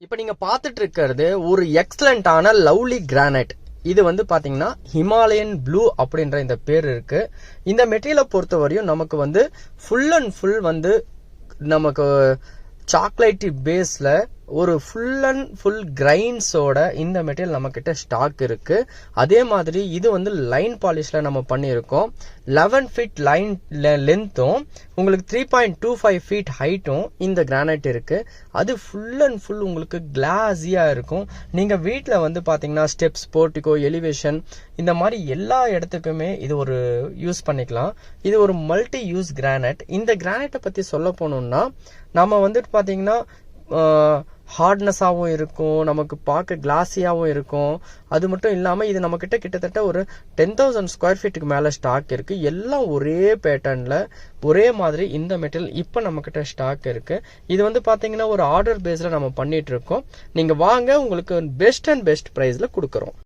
இப்போ நீங்க பார்த்துட்டு இருக்கிறது ஒரு எக்ஸலண்டான லவ்லி கிரானைட். இது வந்து பாத்தீங்கன்னா ஹிமாலயன் ப்ளூ அப்படின்ற இந்த பேர் இருக்கு. இந்த மெட்டீரியலை பொறுத்த வரையும் நமக்கு வந்து ஃபுல் அண்ட் ஃபுல் வந்து நமக்கு சாக்லேட்டி பேஸ்ல ஒரு ஃபுல் அண்ட் ஃபுல் கிரைன்ஸோட இந்த மெட்டீரியல் நம்ம கிட்ட ஸ்டாக் இருக்கு. அதே மாதிரி இது வந்து லைன் பாலிஷ்ல நம்ம பண்ணியிருக்கோம். 11 ஃபீட் லைன் லென்த்தும் உங்களுக்கு 3.25 ஃபீட் ஹைட்டும் இந்த கிரானைட் இருக்கு. அது ஃபுல் அண்ட் ஃபுல் உங்களுக்கு கிளாஸியா இருக்கும். நீங்க வீட்டில் வந்து பாத்தீங்கன்னா ஸ்டெப்ஸ், போர்ட்டிகோ, எலிவேஷன் இந்த மாதிரி எல்லா இடத்துக்குமே இது ஒரு யூஸ் பண்ணிக்கலாம். இது ஒரு மல்டி யூஸ் கிரானைட். இந்த கிரானைட்டை பத்தி சொல்ல போனோம்னா நம்ம வந்துட்டு பாத்தீங்கன்னா ஹார்ட்னஸாகவும் இருக்கும், நமக்கு பார்க்க கிளாஸியாகவும் இருக்கும். அது மட்டும் இல்லாமல் இது நம்ம கிட்டத்தட்ட ஒரு 10,000 ஸ்கொயர் ஃபீட்டுக்கு மேலே ஸ்டாக் இருக்கு. எல்லாம் ஒரே பேட்டர்னில் ஒரே மாதிரி இந்த மெட்டீரியல் இப்போ நம்ம கிட்ட ஸ்டாக் இருக்கு. இது வந்து பார்த்தீங்கன்னா ஒரு ஆர்டர் பேஸில் நம்ம பண்ணிட்டு இருக்கோம். நீங்கள் வாங்க, உங்களுக்கு பெஸ்ட் அண்ட் பெஸ்ட் ப்ரைஸில் கொடுக்குறோம்.